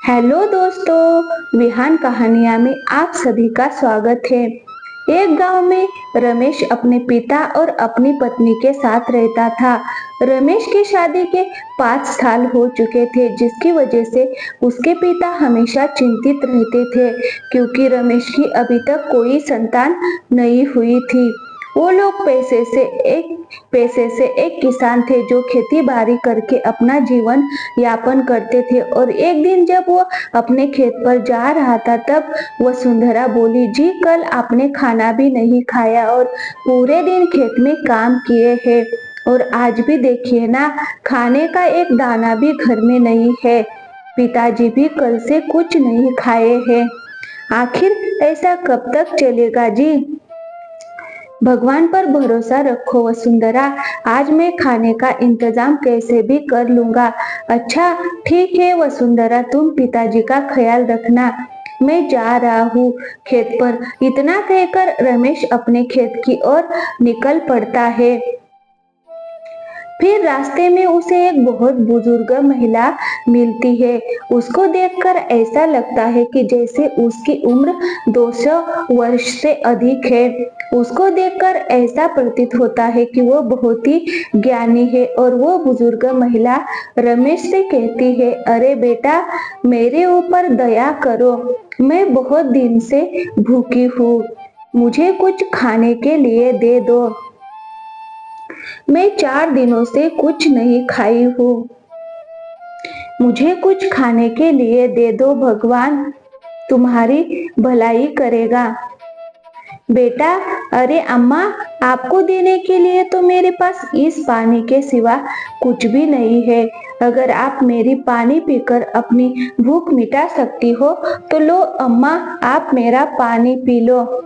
Hello दोस्तों, विहान कहानियाँ में आप सभी का स्वागत है। एक गांव में रमेश अपने पिता और अपनी पत्नी के साथ रहता था। रमेश की शादी के 5 साल हो चुके थे, जिसकी वजह से उसके पिता हमेशा चिंतित रहते थे क्योंकि रमेश की अभी तक कोई संतान नहीं हुई थी। वो लोग पैसे से एक किसान थे जो खेती बाड़ी करके अपना जीवन यापन करते थे। और एक दिन जब वो अपने खेत पर जा रहा था, तब वसुंधरा बोली, जी कल आपने खाना भी नहीं खाया और पूरे दिन खेत में काम किए हैं, और आज भी देखिए ना, खाने का एक दाना भी घर में नहीं है। पिताजी भी कल से कुछ नहीं खाए हैं। आखिर ऐसा कब तक चलेगा जी? भगवान पर भरोसा रखो वसुंधरा, आज मैं खाने का इंतजाम कैसे भी कर लूंगा। अच्छा ठीक है वसुंधरा, तुम पिताजी का ख्याल रखना, मैं जा रहा हूँ खेत पर। इतना कहकर रमेश अपने खेत की ओर निकल पड़ता है। फिर रास्ते में उसे एक बहुत बुजुर्ग महिला मिलती है। उसको देखकर ऐसा लगता है कि जैसे उसकी उम्र 200 वर्ष से अधिक है। उसको देखकर ऐसा प्रतीत होता है कि वो बहुत ही ज्ञानी है। और वो बुजुर्ग महिला रमेश से कहती है, अरे बेटा, मेरे ऊपर दया करो, मैं बहुत दिन से भूखी हूँ, मुझे कुछ खाने के लिए दे दो। मैं 4 दिनों से कुछ नहीं खाई हूँ, मुझे कुछ खाने के लिए दे दो, भगवान तुम्हारी भलाई करेगा। बेटा, अरे अम्मा, आपको देने के लिए तो मेरे पास इस पानी के सिवा कुछ भी नहीं है। अगर आप मेरी पानी पीकर अपनी भूख मिटा सकती हो तो लो अम्मा, आप मेरा पानी पी लो।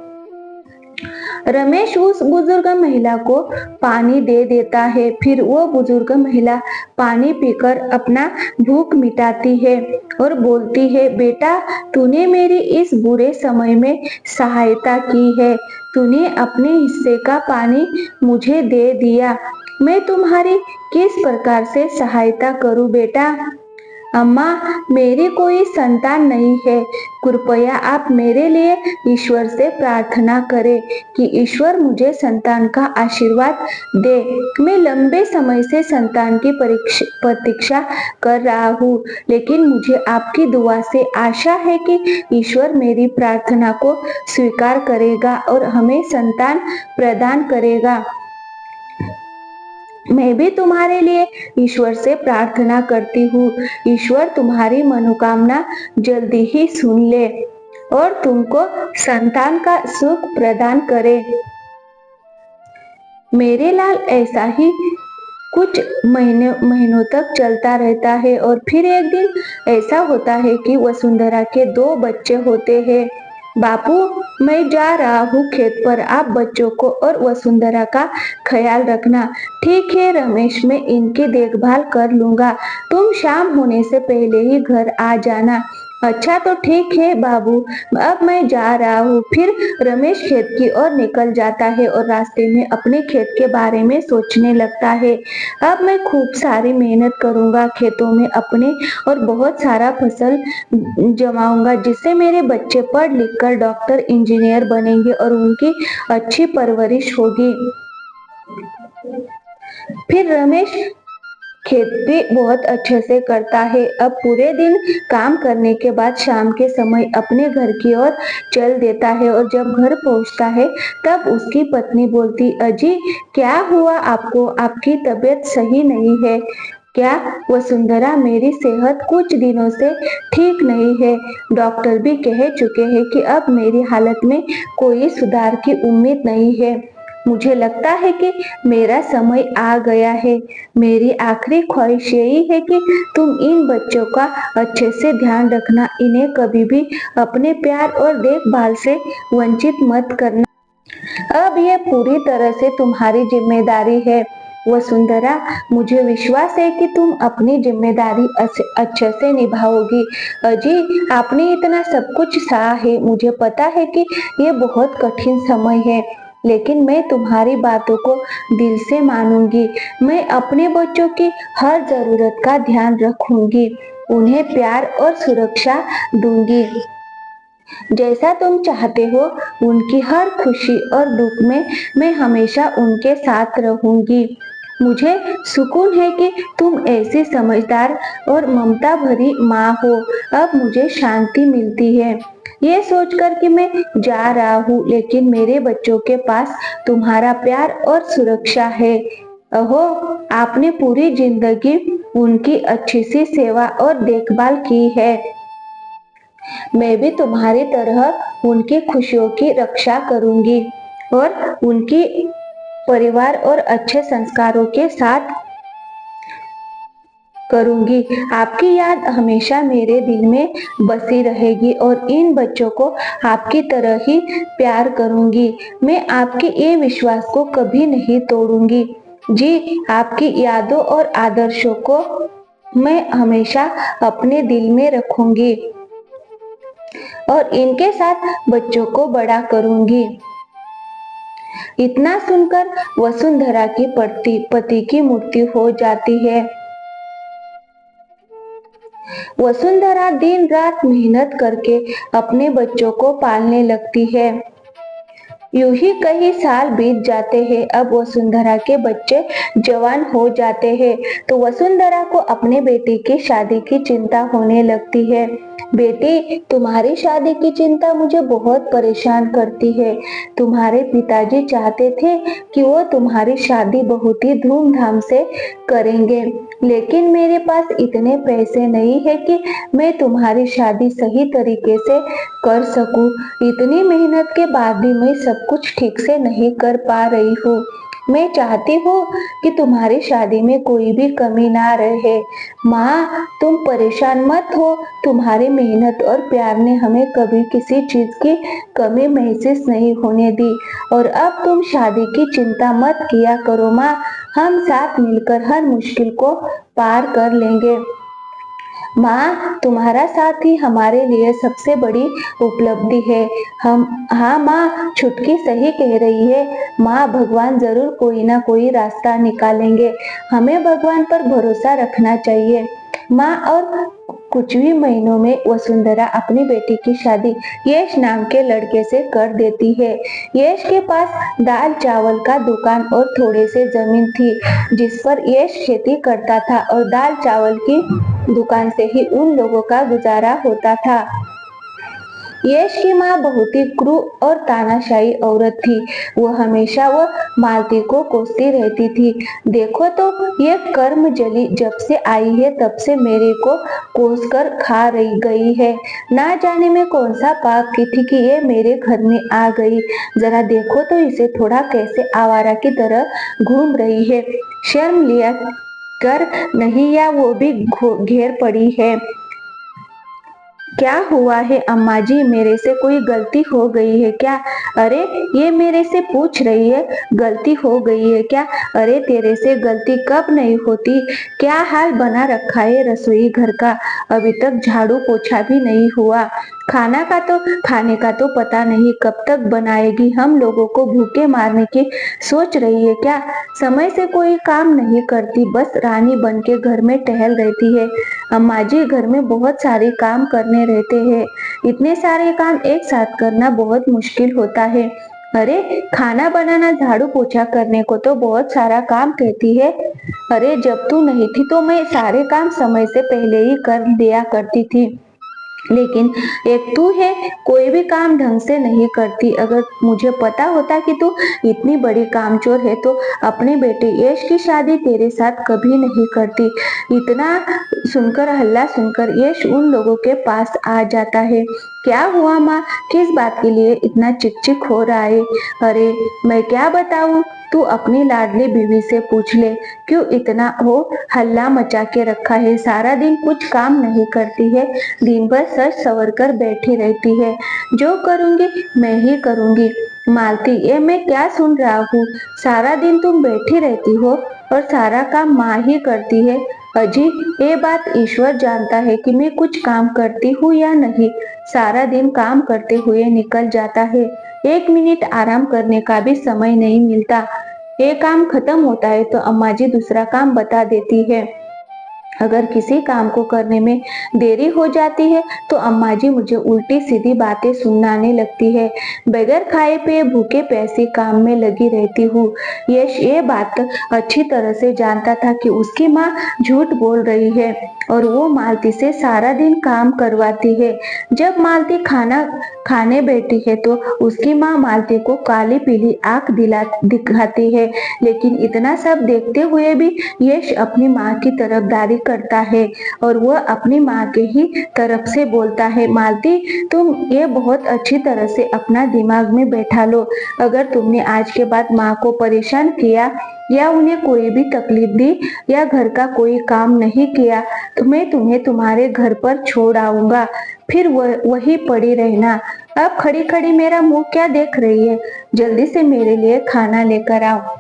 रमेश उस बुजुर्ग महिला को पानी दे देता है। फिर वो बुजुर्ग महिला पानी पीकर अपना भूख मिटाती है और बोलती है, बेटा, तूने मेरी इस बुरे समय में सहायता की है, तूने अपने हिस्से का पानी मुझे दे दिया, मैं तुम्हारी किस प्रकार से सहायता करूं बेटा? अम्मा, मेरी कोई संतान नहीं है, कृपया आप मेरे लिए ईश्वर से प्रार्थना करें कि ईश्वर मुझे संतान का आशीर्वाद दे। मैं लंबे समय से संतान की प्रतीक्षा कर रहा हूँ, लेकिन मुझे आपकी दुआ से आशा है कि ईश्वर मेरी प्रार्थना को स्वीकार करेगा और हमें संतान प्रदान करेगा। मैं भी तुम्हारे लिए ईश्वर से प्रार्थना करती हूँ, ईश्वर तुम्हारी मनोकामना जल्दी ही सुन ले और तुमको संतान का सुख प्रदान करे। मेरे लाल, ऐसा ही कुछ महीनों तक चलता रहता है। और फिर एक दिन ऐसा होता है कि वसुंधरा के 2 बच्चे होते हैं। बापू, मैं जा रहा हूँ खेत पर, आप बच्चों को और वसुंधरा का ख्याल रखना। ठीक है रमेश, मैं इनकी देखभाल कर लूंगा, तुम शाम होने से पहले ही घर आ जाना। अच्छा तो ठीक है बाबू, अब मैं जा रहा हूँ। फिर रमेश खेत की ओर निकल जाता है और रास्ते में अपने खेत के बारे में सोचने लगता है। अब मैं खूब सारी मेहनत करूंगा खेतों में अपने, और बहुत सारा फसल जमाऊंगा, जिससे मेरे बच्चे पढ़ लिख कर डॉक्टर, इंजीनियर बनेंगे और उनकी अच्छी परवरिश होगी। फिर रमेश खेत भी बहुत अच्छे से करता है। अब पूरे दिन काम करने के बाद शाम के समय अपने घर की ओर चल देता है। और जब घर पहुंचता है, तब उसकी पत्नी बोलती, अजी क्या हुआ आपको? आपकी तबीयत सही नहीं है क्या? वसुंधरा, मेरी सेहत कुछ दिनों से ठीक नहीं है, डॉक्टर भी कह चुके हैं कि अब मेरी हालत में कोई सुधार की उम्मीद नहीं है। मुझे लगता है कि मेरा समय आ गया है। मेरी आखिरी ख्वाहिश यही है कि तुम इन बच्चों का अच्छे से ध्यान रखना, इन्हें कभी भी अपने प्यार और देखभाल से वंचित मत करना। अब ये पूरी तरह से तुम्हारी जिम्मेदारी है वसुंधरा, मुझे विश्वास है कि तुम अपनी जिम्मेदारी अच्छे से निभाओगी। अजी, आपने इतना सब कुछ सहा है, मुझे पता है कि ये बहुत कठिन समय है, लेकिन मैं तुम्हारी बातों को दिल से मानूंगी। मैं अपने बच्चों की हर जरूरत का ध्यान रखूंगी। उन्हें प्यार और सुरक्षा दूंगी। जैसा तुम चाहते हो, उनकी हर खुशी और दुख में मैं हमेशा उनके साथ रहूंगी। मुझे सुकून है कि तुम ऐसी समझदार और ममता भरी माँ हो। अब मुझे शांति मिलती है ये सोचकर कि मैं जा रहा हूँ, लेकिन मेरे बच्चों के पास तुम्हारा प्यार और सुरक्षा है। अहो, आपने पूरी जिंदगी उनकी अच्छी सी सेवा और देखभाल की है। मैं भी तुम्हारी तरह उनकी खुशियों की रक्षा करूंगी और उनकी परिवार और अच्छे संस्कारों के साथ करूंगी। आपकी याद हमेशा मेरे दिल में बसी रहेगी और इन बच्चों को आपकी तरह ही प्यार करूंगी। मैं आपके ये विश्वास को कभी नहीं तोड़ूंगी। जी, आपकी यादों और आदर्शों को मैं हमेशा अपने दिल में रखूंगी और इनके साथ बच्चों को बड़ा करूंगी। इतना सुनकर वसुंधरा की पति की मृत्यु हो जाती है। वसुंधरा दिन रात मेहनत करके अपने बच्चों को पालने लगती है। यूं ही कई साल बीत जाते हैं। अब वसुंधरा के बच्चे जवान हो जाते हैं तो वसुंधरा को अपने बेटे की शादी की चिंता होने लगती है। बेटी, तुम्हारी शादी की चिंता मुझे बहुत परेशान करती है। तुम्हारे पिताजी चाहते थे कि वो तुम्हारी शादी बहुत ही धूमधाम से करेंगे, लेकिन मेरे पास इतने पैसे नहीं है कि मैं तुम्हारी शादी सही तरीके से कर सकूं। इतनी मेहनत के बाद भी मैं सब कुछ ठीक से नहीं कर पा रही हूँ। मैं चाहती हूँ कि तुम्हारी शादी में कोई भी कमी ना रहे। माँ, तुम परेशान मत हो। तुम्हारी मेहनत और प्यार ने हमें कभी किसी चीज की कमी महसूस नहीं होने दी और अब तुम शादी की चिंता मत किया करो माँ। हम साथ मिलकर हर मुश्किल को पार कर लेंगे। माँ, तुम्हारा साथ ही हमारे लिए सबसे बड़ी उपलब्धि है। हाँ माँ, छुटकी सही कह रही है। माँ, भगवान जरूर कोई ना कोई रास्ता निकालेंगे। हमें भगवान पर भरोसा रखना चाहिए। माँ, और कुछ ही महीनों में वसुंधरा अपनी बेटी की शादी यश नाम के लड़के से कर देती है। यश के पास दाल चावल का दुकान और थोड़े से जमीन थी, जिस पर यश खेती करता था और दाल चावल की दुकान से ही उन लोगों का गुजारा होता था। यश की माँ बहुत ही क्रूर और तानाशाही औरत थी। वो मालती को कोसती रहती थी। देखो तो ये कर्म जली जब से आई है तब से मेरे को कोस कर खा रही गई है। ना जाने में कौन सा पाप की थी कि ये मेरे घर में आ गई। जरा देखो तो इसे थोड़ा कैसे आवारा की तरह घूम रही है। शर्म लिया कर नहीं, या वो भी घेर पड़ी है। क्या हुआ है अम्मा जी, मेरे से कोई गलती हो गई है क्या? अरे, ये मेरे से पूछ रही है गलती हो गई है क्या? अरे, तेरे से गलती कब नहीं होती। क्या हाल बना रखा है रसोई घर का। अभी तक झाड़ू पोछा भी नहीं हुआ। खाने का तो पता नहीं कब तक बनाएगी। हम लोगों को भूखे मारने की सोच रही है क्या? समय से कोई काम नहीं करती, बस रानी बन के घर में टहल रहती है। अम्मा जी, घर में बहुत सारे काम करने रहते हैं। इतने सारे काम एक साथ करना बहुत मुश्किल होता है। अरे, खाना बनाना झाड़ू पोछा करने को तो बहुत सारा काम कहती है। अरे, जब तू नहीं थी तो मैं सारे काम समय से पहले ही कर दिया करती थी, लेकिन एक तू है, कोई भी काम ढंग से नहीं करती। अगर मुझे पता होता कि तू इतनी बड़ी कामचोर है तो अपने बेटे यश की शादी तेरे साथ कभी नहीं करती। इतना हल्ला सुनकर यश उन लोगों के पास आ जाता है। क्या हुआ माँ, किस बात के लिए इतना चिक हो रहा है? अरे, मैं क्या बताऊं, तू अपनी लाडली बीवी से पूछ ले, क्यों इतना वो हल्ला मचा के रखा है। सारा दिन कुछ काम नहीं करती है, दिन भर सच सवर कर बैठी रहती है। जो करूंगी मैं ही करूंगी। मालती, ये मैं क्या सुन रहा हूँ। सारा दिन तुम बैठी रहती हो और सारा काम माँ ही करती है। अजी, ये बात ईश्वर जानता है कि मैं कुछ काम करती हूँ या नहीं। सारा दिन काम करते हुए निकल जाता है, 1 मिनट आराम करने का भी समय नहीं मिलता। ये काम खत्म होता है तो अम्मा जी दूसरा काम बता देती है। अगर किसी काम को करने में देरी हो जाती है तो अम्मा जी मुझे उल्टी सीधी बातें सुनाने लगती है। बगैर खाए पिए भूखे प्यासे काम में लगी रहती हूँ। यश ये बात अच्छी तरह से जानता था कि उसकी माँ झूठ बोल रही है और वो मालती से सारा दिन काम करवाती है। जब मालती खाना खाने बैठी है तो उसकी माँ मालती को काली पीली आंख दिखाती है, लेकिन इतना सब देखते हुए भी यश अपनी माँ की तरफदारी करता है और वह अपनी माँ के ही तरफ से बोलता है, मालती तुम ये बहुत अच्छी तरह से अपना दिमाग में बैठा लो। अगर तुमने आज के बाद माँ को परेशान किया या उन्हें कोई भी तकलीफ दी या घर का कोई काम नहीं किया तो मैं तुम्हें तुम्हारे घर पर छोड़ आऊंगा, फिर वही पड़ी रहना। अब खड़ी खड़ी मेरा मुंह क्या देख रही है? जल्दी से मेरे लिए खाना लेकर आओ,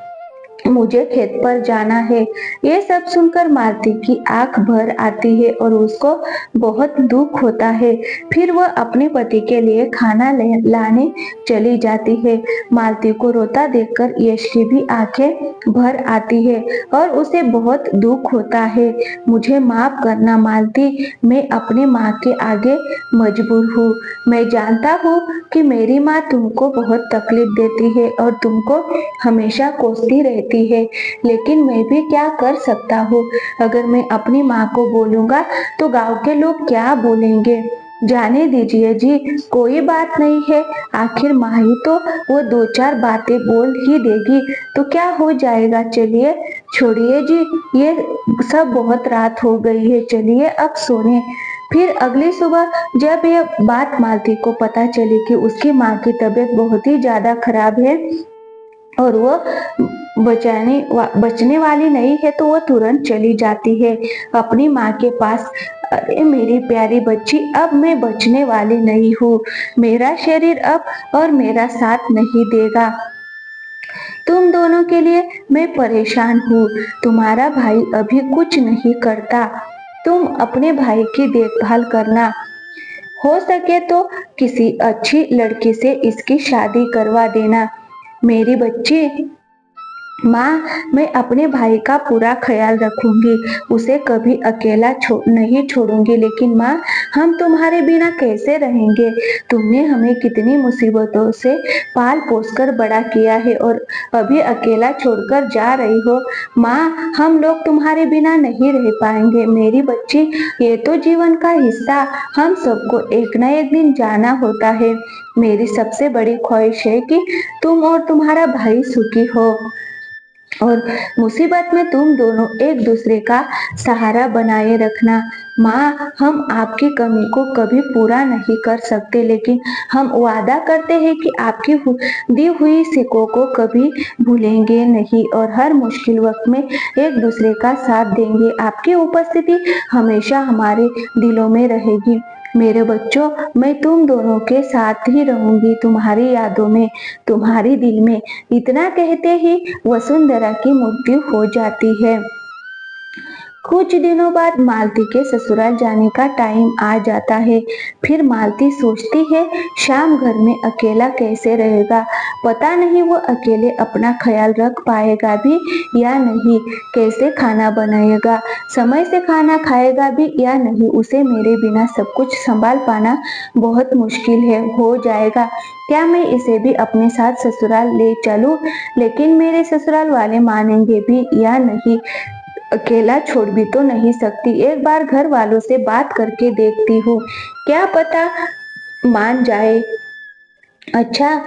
मुझे खेत पर जाना है। ये सब सुनकर मालती की आंख भर आती है और उसको बहुत दुख होता है। फिर वह अपने पति के लिए खाना लाने चली जाती है। मालती को रोता देखकर यश की भी आंखें भर आती है और उसे बहुत दुख होता है। मुझे माफ करना मालती, मैं अपनी माँ के आगे मजबूर हूँ। मैं जानता हूँ कि मेरी माँ तुमको बहुत तकलीफ देती है और तुमको हमेशा कोसती रहती है, लेकिन मैं भी क्या कर सकता हूँ? अगर मैं अपनी माँ को बोलूंगा तो गांव के लोग क्या बोलेंगे? जाने दीजिए जी, कोई बात नहीं है, आखिर माँ ही तो वो दो चार बातें बोल ही देगी तो क्या हो जाएगा। चलिए छोड़िए जी, ये सब बहुत रात हो गई है, चलिए अब सोने। फिर अगली सुबह जब ये बात मालती को पता चली कि उसकी माँ की तबीयत बहुत ही ज्यादा खराब है और वो बचने वाली नहीं है तो वो तुरंत चली जाती है अपनी माँ के पास। अरे मेरी प्यारी बच्ची, अब मैं बचने वाली नहीं हूँ, मेरा शरीर अब और मेरा साथ नहीं देगा। तुम दोनों के लिए मैं परेशान हूँ। तुम्हारा भाई अभी कुछ नहीं करता, तुम अपने भाई की देखभाल करना। हो सके तो किसी अच्छी लड़की से इसकी शादी करवा देना। मेरी बच्ची, माँ, मैं अपने भाई का पूरा ख्याल रखूंगी, उसे कभी अकेला नहीं छोड़ूंगी। लेकिन माँ, हम तुम्हारे बिना कैसे रहेंगे? तुमने हमें कितनी मुसीबतों से पाल पोस कर बड़ा किया है और अभी अकेला छोड़कर जा रही हो। माँ, हम लोग तुम्हारे बिना नहीं रह पाएंगे। मेरी बच्ची, ये तो जीवन का हिस्सा, हम सबको एक न एक दिन जाना होता है। मेरी सबसे बड़ी ख्वाहिश है कि तुम और तुम्हारा भाई सुखी हो और मुसीबत में तुम दोनों एक दूसरे का सहारा बनाए रखना। माँ, हम आपकी कमी को कभी पूरा नहीं कर सकते, लेकिन हम वादा करते हैं कि आपकी दी हुई सिकों को कभी भूलेंगे नहीं और हर मुश्किल वक्त में एक दूसरे का साथ देंगे। आपकी उपस्थिति हमेशा हमारे दिलों में रहेगी। मेरे बच्चों, मैं तुम दोनों के साथ ही रहूंगी, तुम्हारी यादों में, तुम्हारी दिल में। इतना कहते ही वसुंधरा की मृत्यु हो जाती है। कुछ दिनों बाद मालती के ससुराल जाने का टाइम आ जाता है। फिर मालती सोचती है, शाम घर में अकेला कैसे रहेगा? पता नहीं वो अकेले अपना ख्याल रख पाएगा भी या नहीं, कैसे खाना बनाएगा, समय से खाना खाएगा भी या नहीं। उसे मेरे बिना सब कुछ संभाल पाना बहुत मुश्किल हो जाएगा। क्या मैं इसे भी अपने साथ ससुराल ले चलूं? लेकिन मेरे ससुराल वाले मानेंगे भी या नहीं? अकेला छोड़ भी तो नहीं सकती। एक बार घर वालों से बात करके देखती हूँ, क्या पता मान जाए। अच्छा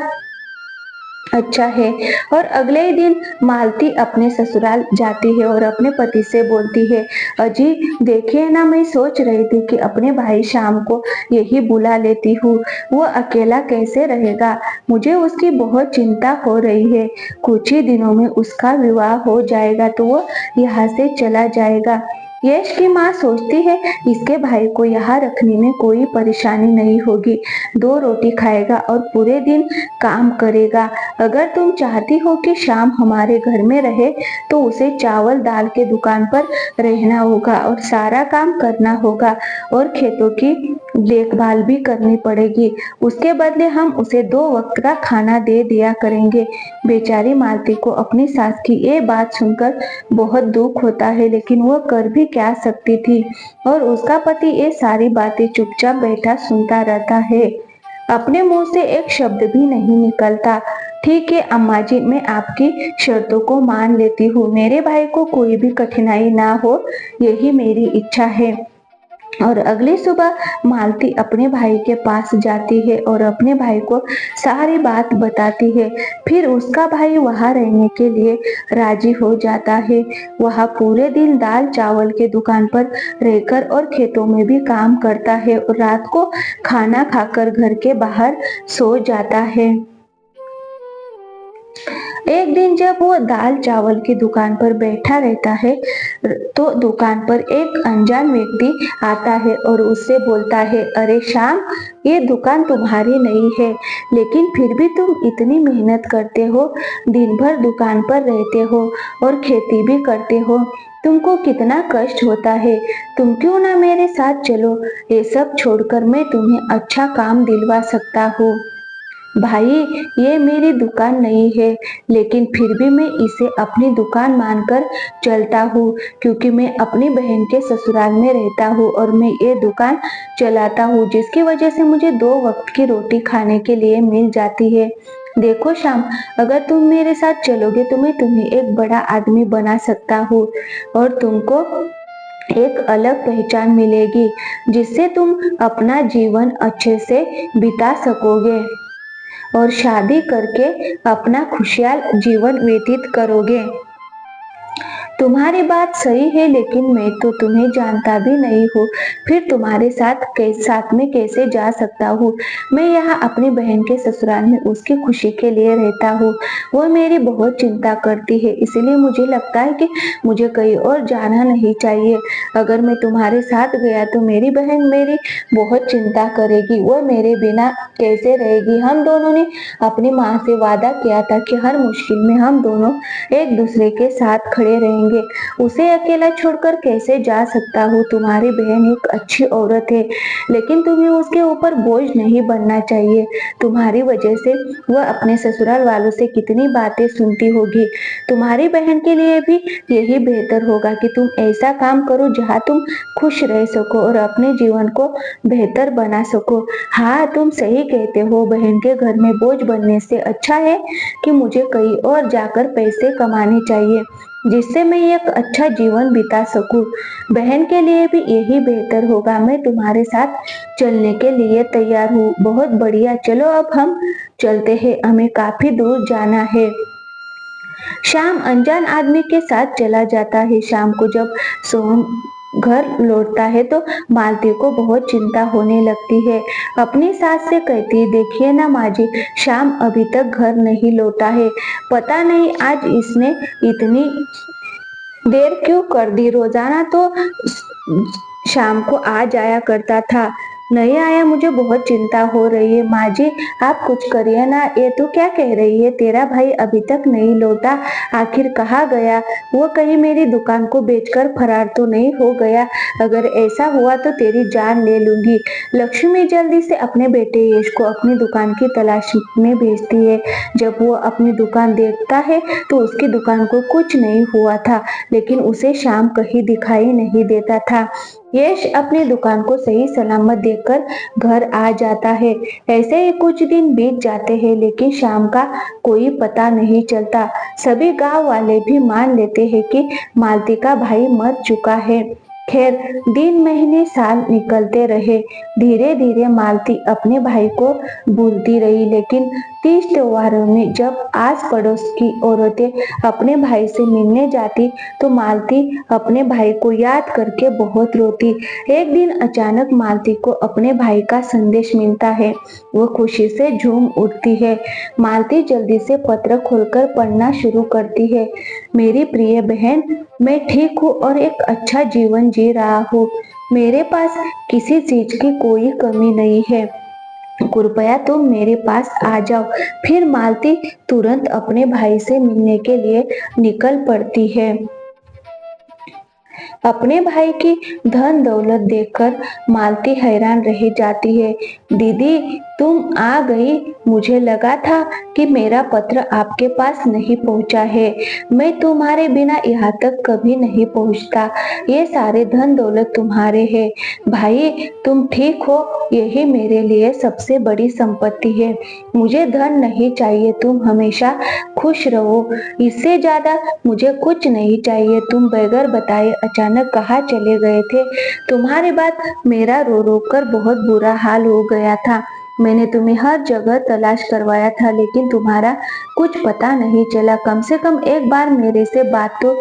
अच्छा है। और अगले ही दिन मालती अपने ससुराल जाती है और अपने पति से बोलती है, अजी देखिए ना, मैं सोच रही थी कि अपने भाई शाम को यही बुला लेती हूँ, वो अकेला कैसे रहेगा? मुझे उसकी बहुत चिंता हो रही है। कुछ ही दिनों में उसका विवाह हो जाएगा तो वो यहाँ से चला जाएगा। यश की माँ सोचती है, इसके भाई को यहाँ रखने में कोई परेशानी नहीं होगी, 2 रोटी खाएगा और पूरे दिन काम करेगा। अगर तुम चाहती हो कि शाम हमारे घर में रहे तो उसे चावल दाल के दुकान पर रहना होगा और सारा काम करना होगा और खेतों की देखभाल भी करनी पड़ेगी। उसके बदले हम उसे 2 वक्त का खाना दे दिया करेंगे। बेचारी मालती को अपनी सास की ये बात सुनकर बहुत दुख होता है, लेकिन वह कर भी क्या सकती थी। और उसका पति ये सारी बातें चुपचाप बैठा सुनता रहता है। अपने मुंह से एक शब्द भी नहीं निकलता। ठीक है अम्मा जी, मैं आपकी शर्तों को मान लेती हूँ। मेरे भाई को कोई भी कठिनाई ना हो, यही मेरी इच्छा है। और अगली सुबह मालती अपने भाई के पास जाती है और अपने भाई को सारी बात बताती है। फिर उसका भाई वहां रहने के लिए राजी हो जाता है। वह पूरे दिन दाल चावल के दुकान पर रहकर और खेतों में भी काम करता है और रात को खाना खाकर घर के बाहर सो जाता है। एक दिन जब वो दाल चावल की दुकान पर बैठा रहता है तो दुकान पर एक अनजान व्यक्ति आता है और उससे बोलता है, अरे श्याम, ये दुकान तुम्हारी नहीं है, लेकिन फिर भी तुम इतनी मेहनत करते हो, दिन भर दुकान पर रहते हो और खेती भी करते हो, तुमको कितना कष्ट होता है, तुम क्यों ना मेरे साथ चलो, ये सब छोड़कर मैं तुम्हें अच्छा काम दिलवा सकता हूँ। भाई, ये मेरी दुकान नहीं है, लेकिन फिर भी मैं इसे अपनी दुकान मानकर चलता हूँ, क्योंकि मैं अपनी बहन के ससुराल में रहता हूँ और मैं ये दुकान चलाता हूँ, जिसकी वजह से मुझे 2 वक्त की रोटी खाने के लिए मिल जाती है। देखो श्याम, अगर तुम मेरे साथ चलोगे तो मैं तुम्हें एक बड़ा आदमी बना सकता हूँ और तुमको एक अलग पहचान मिलेगी, जिससे तुम अपना जीवन अच्छे से बिता सकोगे और शादी करके अपना खुशहाल जीवन व्यतीत करोगे। तुम्हारी बात सही है, लेकिन मैं तो तुम्हें जानता भी नहीं हूँ, फिर तुम्हारे साथ में कैसे जा सकता हूँ। मैं यहाँ अपनी बहन के ससुराल में उसकी खुशी के लिए रहता हूँ। वो मेरी बहुत चिंता करती है, इसलिए मुझे लगता है कि मुझे कहीं और जाना नहीं चाहिए। अगर मैं तुम्हारे साथ गया तो मेरी बहन मेरी बहुत चिंता करेगी, वो मेरे बिना कैसे रहेगी। हम दोनों ने अपनी माँ से वादा किया था कि हर मुश्किल में हम दोनों एक दूसरे के साथ खड़े रहेंगे। उसे अकेला छोड़कर कैसे जा सकता हूँ। तुम्हारी बहन एक अच्छी औरत है, लेकिन तुम्हें उसके ऊपर बोझ नहीं बनना चाहिए। तुम्हारी वजह से वह अपने ससुराल वालों से कितनी बातें सुनती होगी। तुम्हारी बहन के लिए भी यही बेहतर होगा कि तुम ऐसा काम करो जहाँ तुम खुश रह सको और अपने जीवन को बेहतर बना सको। हाँ, तुम सही कहते हो, बहन के घर में बोझ बनने से अच्छा है कि मुझे कहीं और जाकर पैसे कमाने चाहिए, जिससे मैं एक अच्छा जीवन बिता सकूं। बहन के लिए भी यही बेहतर होगा। मैं तुम्हारे साथ चलने के लिए तैयार हूँ। बहुत बढ़िया, चलो अब हम चलते हैं, हमें काफी दूर जाना है। शाम अनजान आदमी के साथ चला जाता है। शाम को जब सोहम घर लौटता है तो मालती को बहुत चिंता होने लगती है। अपनी सास से कहती है, देखिए ना माँ जी, शाम अभी तक घर नहीं लौटा है, पता नहीं आज इसने इतनी देर क्यों कर दी। रोजाना तो शाम को आ जाया करता था, नहीं आया, मुझे बहुत चिंता हो रही है। माँ जी, आप कुछ करिए ना। ये तो क्या कह रही है, तेरा भाई अभी तक नहीं लौटा, आखिर कहाँ गया। वो कहीं मेरी दुकान को बेचकर फरार तो नहीं हो गया। अगर ऐसा हुआ तो तेरी जान ले लूंगी। लक्ष्मी जल्दी से अपने बेटे यश को अपनी दुकान की तलाश में भेजती है। जब वो अपनी दुकान देखता है तो उसकी दुकान को कुछ नहीं हुआ था, लेकिन उसे शाम कहीं दिखाई नहीं देता था। यश अपनी दुकान को सही सलामत देखकर घर आ जाता है। ऐसे ही कुछ दिन बीत जाते हैं, लेकिन शाम का कोई पता नहीं चलता। सभी गांव वाले भी मान लेते हैं कि मालती का भाई मर चुका है। खैर, दिन महीने साल निकलते रहे। धीरे धीरे मालती अपने भाई को भूलती रही, लेकिन तीज त्योहारों में जब आस पड़ोस की औरतें अपने भाई से मिलने जाती तो मालती अपने भाई को याद करके बहुत रोती। एक दिन अचानक मालती को अपने भाई का संदेश मिलता है। वो खुशी से झूम उठती है। मालती जल्दी से पत्र खोलकर पढ़ना शुरू करती है। मेरी प्रिय बहन, मैं ठीक हूँ और एक अच्छा जीवन जी रहा हूँ। मेरे पास किसी चीज की कोई कमी नहीं है, कृपया तुम मेरे पास आ जाओ। फिर मालती तुरंत अपने भाई से मिलने के लिए निकल पड़ती है। अपने भाई की धन दौलत देखकर मालती हैरान रह जाती है। दीदी, तुम आ गई। मुझे लगा था कि मेरा पत्र आपके पास नहीं पहुंचा है। मैं तुम्हारे बिना यहाँ तक कभी नहीं पहुंचता। ये सारे धन दौलत तुम्हारे हैं। भाई, तुम ठीक हो, यही मेरे लिए सबसे बड़ी संपत्ति है। मुझे धन नहीं चाहिए, तुम हमेशा खुश रहो। इससे ज्यादा मुझे कुछ नहीं चाहिए। तुम बगैर बताए अचानक कहाँ चले गए थे? तुम्हारे बाद मेरा रो रो कर बहुत बुरा हाल हो गया था। मैंने तुम्हें हर जगह तलाश करवाया था, लेकिन तुम्हारा कुछ पता नहीं चला। कम से कम एक बार मेरे से बात तो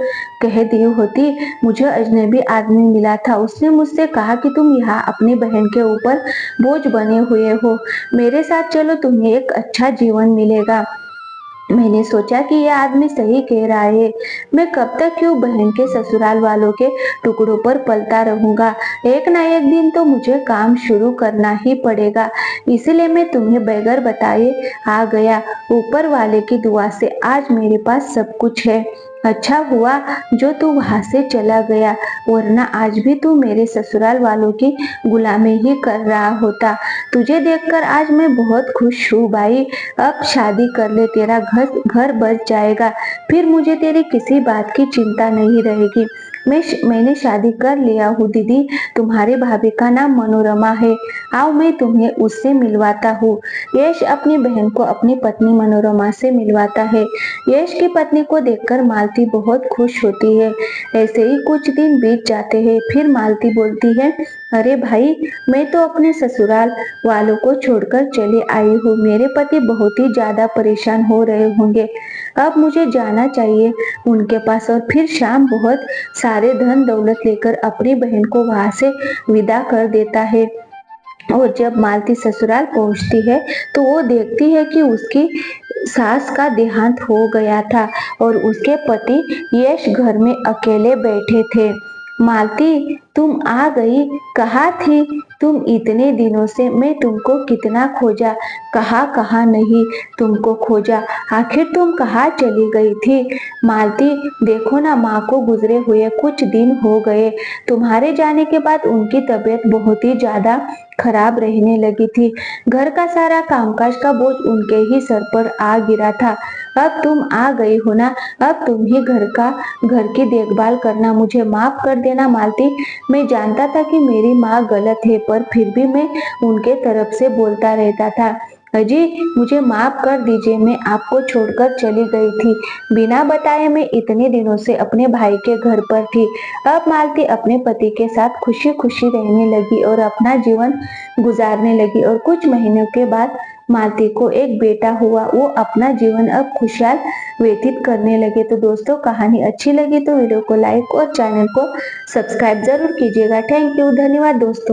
कह दी होती। मुझे अजनबी आदमी मिला था। उसने मुझसे कहा कि तुम यहाँ अपनी बहन के ऊपर बोझ बने हुए हो। मेरे साथ चलो, तुम्हें एक अच्छा जीवन मिलेगा। मैंने सोचा कि यह आदमी सही कह रहा है। मैं कब तक क्यों बहन के ससुराल वालों के टुकड़ों पर पलता रहूंगा। एक ना एक दिन तो मुझे काम शुरू करना ही पड़ेगा। इसलिए मैं तुम्हें बगैर बताए आ गया। ऊपर वाले की दुआ से आज मेरे पास सब कुछ है। अच्छा हुआ जो तू वहां से चला गया, वरना आज भी तू मेरे ससुराल वालों की गुलामी ही कर रहा होता। तुझे देखकर आज मैं बहुत खुश हूँ भाई। अब शादी कर ले, तेरा घर घर बच जाएगा। फिर मुझे तेरी किसी बात की चिंता नहीं रहेगी। मैंने शादी कर लिया हूँ दीदी। तुम्हारे भाभी का नाम मनोरमा है। आओ, मैं तुम्हें उससे मिलवाता हूँ। यश अपनी बहन को अपनी पत्नी मनोरमा से मिलवाता है। यश की पत्नी को देखकर मालती बहुत खुश होती है। ऐसे ही कुछ दिन बीत जाते हैं। फिर मालती बोलती है, अरे भाई, मैं तो अपने ससुराल वालों को छोड़कर चली आई हूँ। मेरे पति बहुत ही ज्यादा परेशान हो रहे होंगे। अब मुझे जाना चाहिए उनके पास। और फिर शाम बहुत सारे धन दौलत लेकर अपनी बहन को वहां से विदा कर देता है। और जब मालती ससुराल पहुंचती है तो वो देखती है कि उसकी सास का देहांत हो गया था और उसके पति यश घर में अकेले बैठे थे। मालती, तुम आ गई। कहाँ थी तुम इतने दिनों से? मैं तुमको कितना खोजा, कहाँ कहाँ नहीं तुमको खोजा। आखिर तुम कहाँ चली गई थी? मालती, देखो ना, माँ को गुजरे हुए कुछ दिन हो गए। तुम्हारे जाने के बाद उनकी तबीयत बहुत ही ज्यादा खराब रहने लगी थी। घर का सारा कामकाज का बोझ उनके ही सर पर आ गिरा था। अब तुम आ गई हो ना, अब तुम ही घर की देखभाल करना। मुझे माफ कर देना मालती। मैं जानता था कि मेरी माँ गलत है, पर फिर भी मैं उनके तरफ से बोलता रहता था। अजी, मुझे माफ कर दीजिए। मैं आपको छोड़कर चली गई थी। बिना बताए मैं इतने दिनों से अपने भाई के घर पर थी। अब मालती अपने पति के साथ खुशी खुशी रहने लगी और अपना जीवन गुजारने लगी। और कुछ महीनों के बाद मालती को एक बेटा हुआ। वो अपना जीवन अब खुशहाल व्यतीत करने लगे। तो दोस्तों, कहानी अच्छी लगी तो वीडियो को लाइक और चैनल को सब्सक्राइब जरूर कीजिएगा। थैंक यू, धन्यवाद दोस्तों।